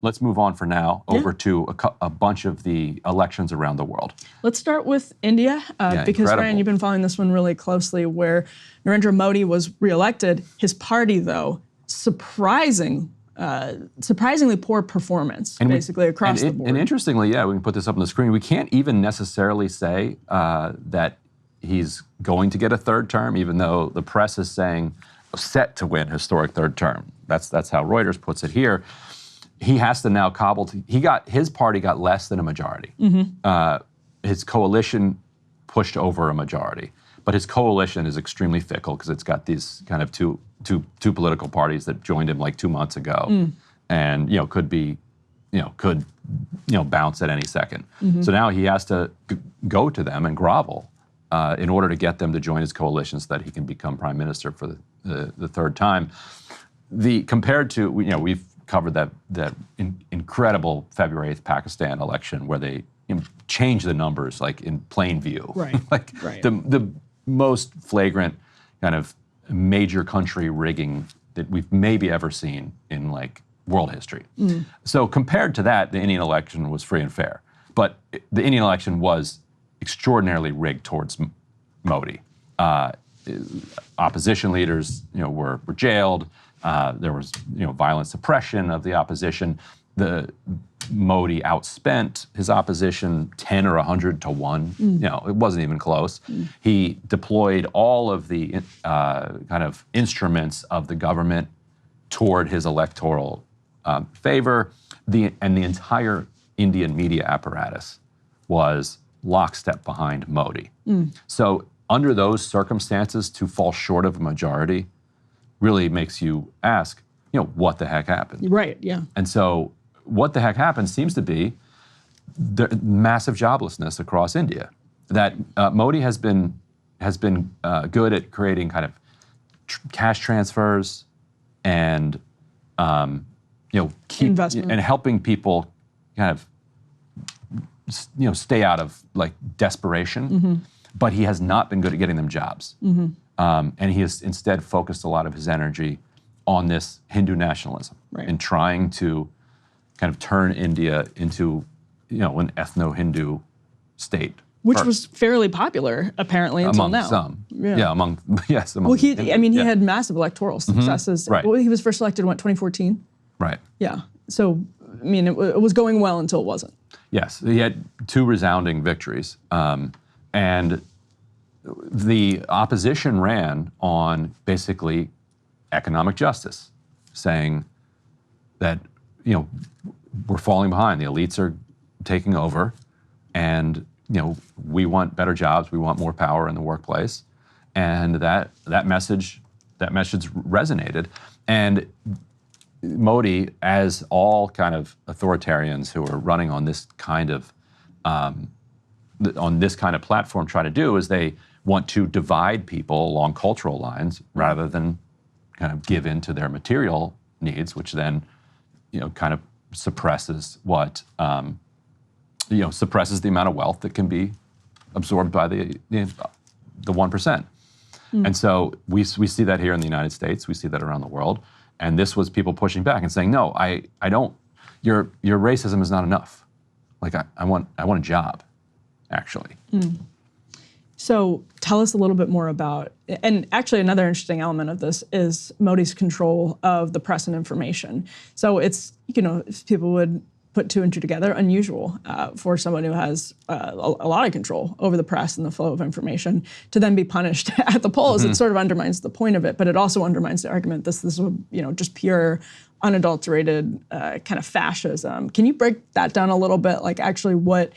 let's move on for now over to a bunch of the elections around the world. Let's start with India, because Fran, you've been following this one really closely, where Narendra Modi was reelected. His party, though, surprisingly poor performance, basically across the board. And interestingly, we can put this up on the screen. We can't even necessarily say that he's going to get a third term, even though the press is saying set to win historic third term. That's how Reuters puts it here. He has to now his party got less than a majority. His coalition pushed over a majority, but his coalition is extremely fickle because it's got these kind of two political parties that joined him like 2 months ago, and could bounce at any second. So now he has to go to them and grovel in order to get them to join his coalition so that he can become prime minister for the third time. Compared to we've covered that incredible February 8th Pakistan election where they changed the numbers like in plain view, the most flagrant kind of major country rigging that we've maybe ever seen in like world history. So compared to that, the Indian election was free and fair, but the Indian election was extraordinarily rigged towards Modi. Opposition leaders, were jailed. There was, violent suppression of the opposition. Modi outspent his opposition 10 or 100 to 1. It wasn't even close. He deployed all of the kind of instruments of the government toward his electoral favor. The entire Indian media apparatus was lockstep behind Modi. So under those circumstances, to fall short of a majority really makes you ask, what the heck happened? Right, yeah. And so what the heck happened seems to be the massive joblessness across India. That Modi has been good at creating kind of cash transfers and investment and helping people kind of stay out of like desperation. But he has not been good at getting them jobs. And he has instead focused a lot of his energy on this Hindu nationalism and trying to kind of turn India into, an ethno-Hindu state. Which was fairly popular, apparently, until now. Among some. Well, he had massive electoral successes. Right. Well, he was first elected in, 2014? Right. Yeah. So, it was going well until it wasn't. Yes. He had 2 resounding victories. And the opposition ran on basically economic justice, saying that, we're falling behind. The elites are taking over, and, we want better jobs. We want more power in the workplace. And that message resonated. And Modi, as all kind of authoritarians who are running on this kind of platform try to do, is they want to divide people along cultural lines rather than kind of give in to their material needs, which then, kind of suppresses suppresses the amount of wealth that can be absorbed by the 1%. And so we see that here in the United States, we see that around the world. And this was people pushing back and saying, no, I don't, your racism is not enough. Like I want a job, actually. So tell us a little bit more about, and actually another interesting element of this is Modi's control of the press and information. So it's, if people would put 2 and 2 together, unusual for someone who has a lot of control over the press and the flow of information to then be punished at the polls. It sort of undermines the point of it, but it also undermines the argument this is just pure, unadulterated kind of fascism. Can you break that down a little bit? Like actually what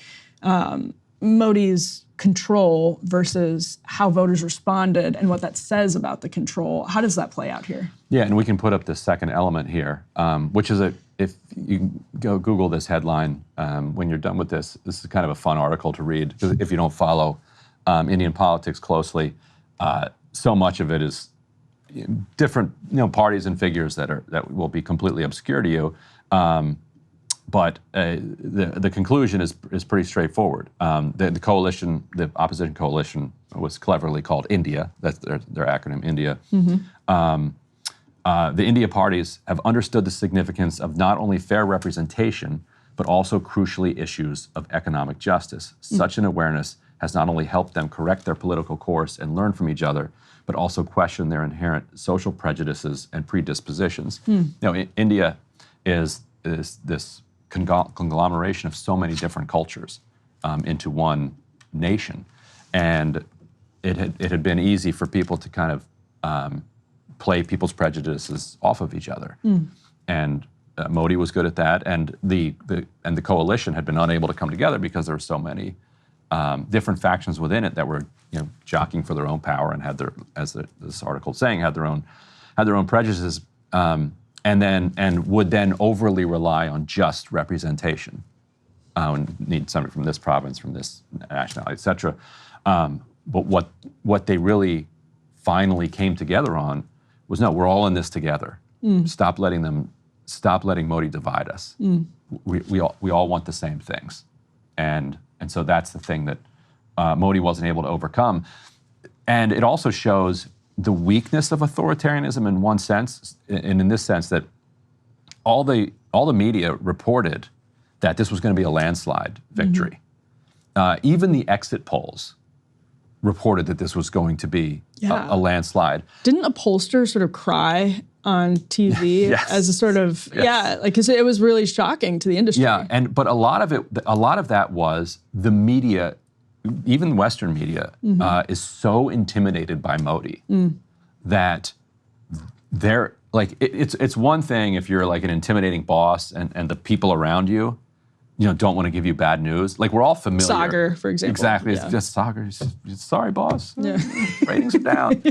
Modi's control versus how voters responded and what that says about the control. How does that play out here? Yeah, and we can put up the second element here, which is if you go Google this headline, when you're done with this is kind of a fun article to read, because if you don't follow Indian politics closely, so much of it is different parties and figures that will be completely obscure to you. But the conclusion is pretty straightforward. The coalition, the opposition coalition, was cleverly called India. That's their acronym, India. The India parties have understood the significance of not only fair representation, but also crucially issues of economic justice. Such an awareness has not only helped them correct their political course and learn from each other, but also question their inherent social prejudices and predispositions. India is this conglomeration of so many different cultures into one nation, and it had been easy for people to kind of play people's prejudices off of each other, and Modi was good at that, and the coalition had been unable to come together because there were so many different factions within it that were jockeying for their own power and had their, as this article is saying, had their own prejudices, and would then overly rely on just representation. Need somebody from this province, from this nationality, et cetera. But what they really finally came together on was, no, we're all in this together. Stop letting Modi divide us. We all want the same things, and so that's the thing that Modi wasn't able to overcome. And it also shows the weakness of authoritarianism in one sense, and in this sense that all the media reported that this was going to be a landslide victory. Even the exit polls reported that this was going to be a landslide. Didn't a pollster sort of cry on TV Yes. as a sort of, because it was really shocking to the industry. Yeah, but a lot of that was the media, even Western media, is so intimidated by Modi that they're like, it's one thing if you're like an intimidating boss and the people around you, don't want to give you bad news. Like, we're all familiar. Sagar, for example. Exactly. Yeah. It's just Sagar. Sorry, boss. Ratings are down.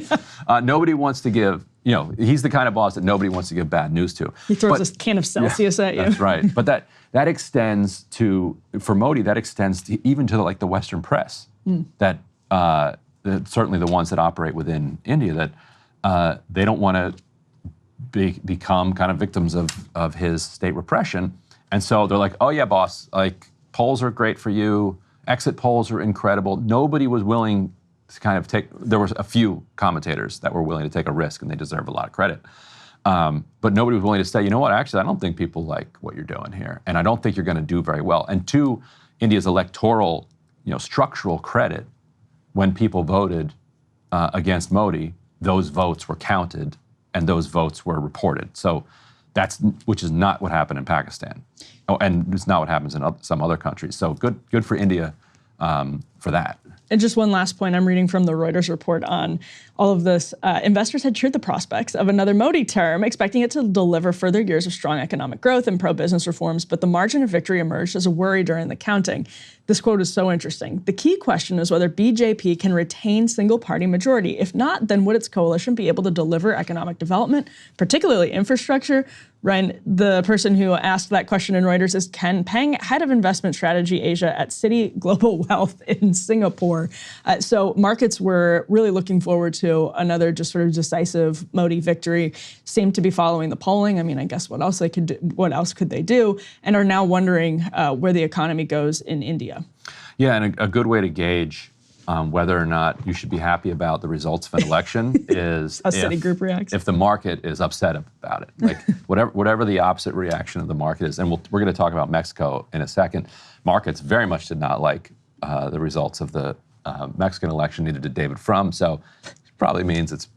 Nobody wants to give, he's the kind of boss that nobody wants to give bad news to. He throws a can of Celsius at you. That's right. But that extends for Modi, that extends even to like the Western press, that certainly the ones that operate within India, that they don't want to become kind of victims of his state repression. And so they're like, oh yeah, boss, like polls are great for you. Exit polls are incredible. Nobody was willing to kind of there was a few commentators that were willing to take a risk, and they deserve a lot of credit. But nobody was willing to say, you know what, actually, I don't think people like what you're doing here. And I don't think you're going to do very well. And to India's electoral, structural credit, when people voted against Modi, those votes were counted and those votes were reported. So which is not what happened in Pakistan. Oh, and it's not what happens in some other countries. So good for India for that. And just one last point, I'm reading from the Reuters report on all of this. Investors had cheered the prospects of another Modi term, expecting it to deliver further years of strong economic growth and pro-business reforms, but the margin of victory emerged as a worry during the counting. This quote is so interesting. The key question is whether BJP can retain single-party majority. If not, then would its coalition be able to deliver economic development, particularly infrastructure? Ryan, the person who asked that question in Reuters is Ken Peng, head of investment strategy Asia at Citi Global Wealth in Singapore. So markets were really looking forward to another just sort of decisive Modi victory. Seemed to be following the polling. I mean, I guess what else could they do? And are now wondering where the economy goes in India. Yeah, and a good way to gauge whether or not you should be happy about the results of an election is how Citigroup reacts. If the market is upset about it, like whatever the opposite reaction of the market is. And we're going to talk about Mexico in a second. Markets very much did not like the results of the Mexican election, neither did David Frum. So it probably means it's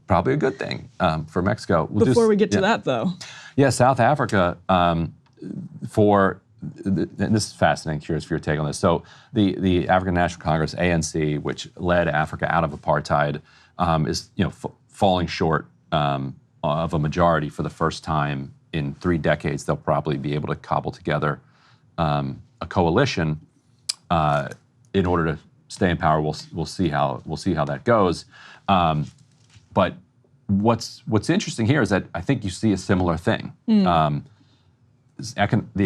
probably a good thing for Mexico. Before we get to that, though. Yeah, South Africa, and this is fascinating, curious for your take on this. So the African National Congress, ANC, which led Africa out of apartheid, is falling short of a majority for the first time in 3 decades. They'll probably be able to cobble together a coalition in order to stay in power. We'll see how that goes. But what's interesting here is that I think you see a similar thing. The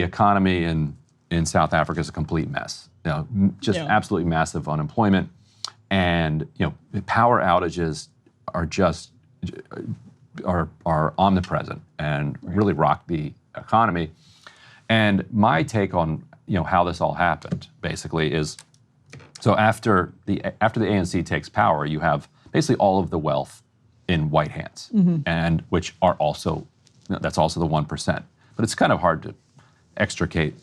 economy in South Africa is a complete mess. Absolutely massive unemployment, and power outages are omnipresent and really rock the economy. And my take on how this all happened basically is, so after the ANC takes power, you have basically all of the wealth in white hands, and which are also, that's also the 1%. But it's kind of hard to extricate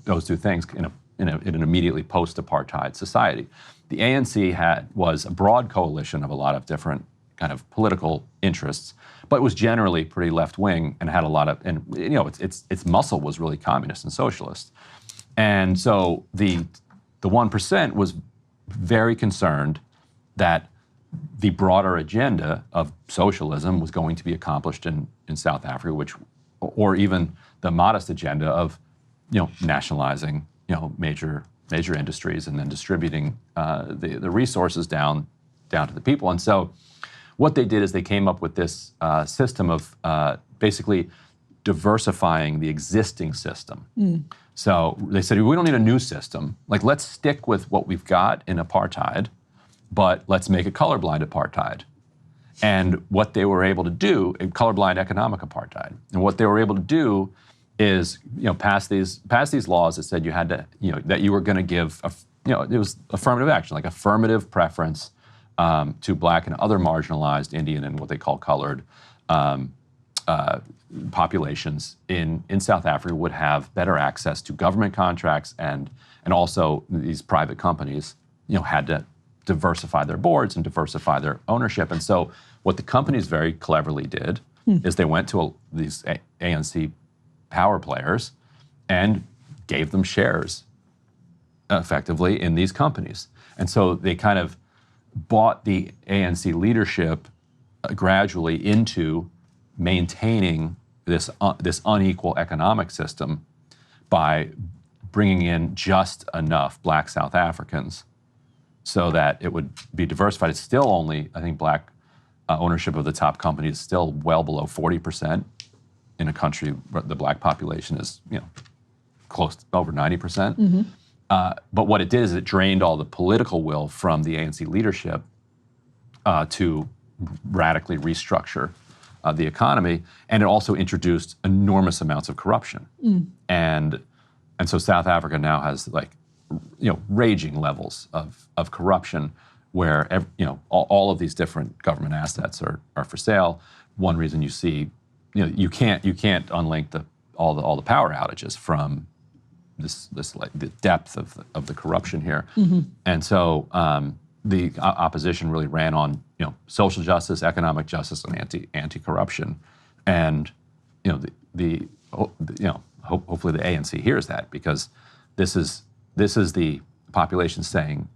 those two things in an immediately post-apartheid society. The ANC was a broad coalition of a lot of different kind of political interests, but was generally pretty left-wing and had a lot of, and its muscle was really communist and socialist. And so the 1% was very concerned that the broader agenda of socialism was going to be accomplished in South Africa, or even the modest agenda of, nationalizing, major industries and then distributing the resources down to the people. And so what they did is they came up with this system of basically diversifying the existing system. So they said, we don't need a new system. Like, let's stick with what we've got in apartheid, but let's make it colorblind apartheid. And what they were able to do, colorblind economic apartheid, and what they were able to do is, pass these laws that said you had to, that you were going to give, it was affirmative action, like affirmative preference to Black and other marginalized Indian and what they call colored populations in South Africa would have better access to government contracts, and also these private companies, had to diversify their boards and diversify their ownership. And so what the companies very cleverly did is they went to these ANC power players and gave them shares effectively in these companies. And so they kind of bought the ANC leadership gradually into maintaining this unequal economic system by bringing in just enough Black South Africans so that it would be diversified. It's still only, I think, Black ownership of the top companies is still well below 40% in a country where the Black population is, close to over 90%. But what it did is it drained all the political will from the ANC leadership to radically restructure the economy, and it also introduced enormous amounts of corruption. And so South Africa now has raging levels of corruption, where all of these different government assets are for sale. One reason you see, you can't unlink all the power outages from this the depth of the corruption here. And so the opposition really ran on social justice, economic justice, and anti-corruption. And hopefully the ANC hears that, because this is the population saying,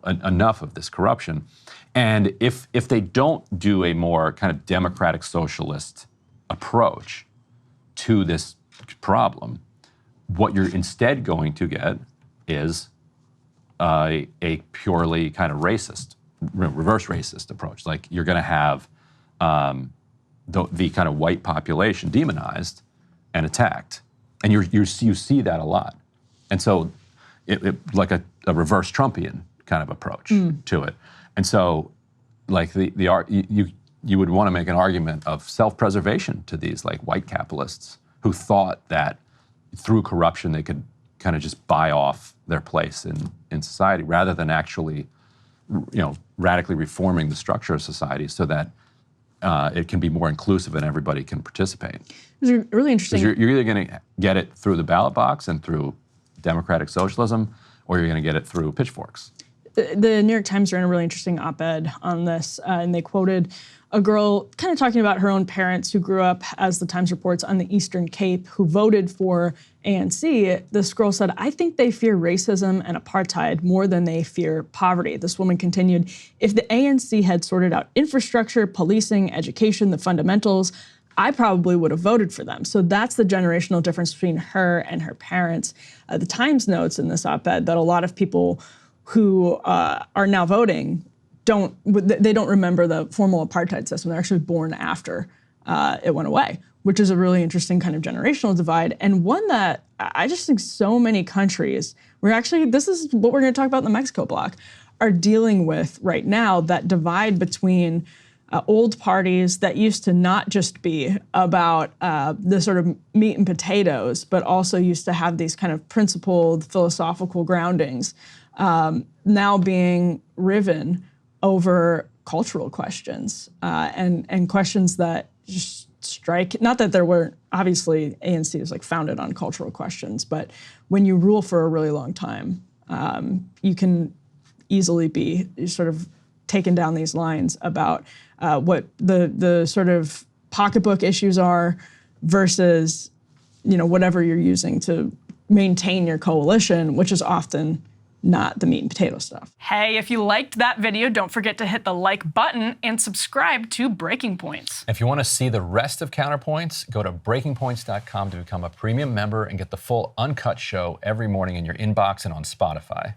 enough of this corruption. And if they don't do a more kind of democratic socialist approach to this problem, what you're instead going to get is a purely kind of racist, reverse racist approach. Like, you're going to have the kind of white population demonized and attacked, and you see that a lot. And so it like a reverse Trumpian kind of approach to it. And so, like, you would want to make an argument of self-preservation to these like white capitalists who thought that through corruption they could kind of just buy off their place in society, rather than actually, radically reforming the structure of society so that it can be more inclusive and everybody can participate. It's really interesting. You're either going to get it through the ballot box and through democratic socialism, or you're going to get it through pitchforks. The New York Times ran a really interesting op-ed on this, and they quoted a girl kind of talking about her own parents who grew up, as the Times reports, on the Eastern Cape, who voted for ANC. This girl said, "I think they fear racism and apartheid more than they fear poverty." This woman continued, "If the ANC had sorted out infrastructure, policing, education, the fundamentals, I probably would have voted for them." So that's the generational difference between her and her parents. The Times notes in this op-ed that a lot of people who are now voting don't remember the formal apartheid system. They're actually born after it went away, which is a really interesting kind of generational divide, and one that I just think so many countries, this is what we're going to talk about in the Mexico bloc, are dealing with right now, that divide between old parties that used to not just be about the sort of meat and potatoes, but also used to have these kind of principled philosophical groundings, now being riven over cultural questions and questions that just strike. Not that there weren't, obviously ANC is like founded on cultural questions, but when you rule for a really long time, you can easily be sort of taken down these lines about what the sort of pocketbook issues are versus, whatever you're using to maintain your coalition, which is often not the meat and potato stuff. Hey, if you liked that video, don't forget to hit the like button and subscribe to Breaking Points. If you want to see the rest of Counterpoints, go to breakingpoints.com to become a premium member and get the full uncut show every morning in your inbox and on Spotify.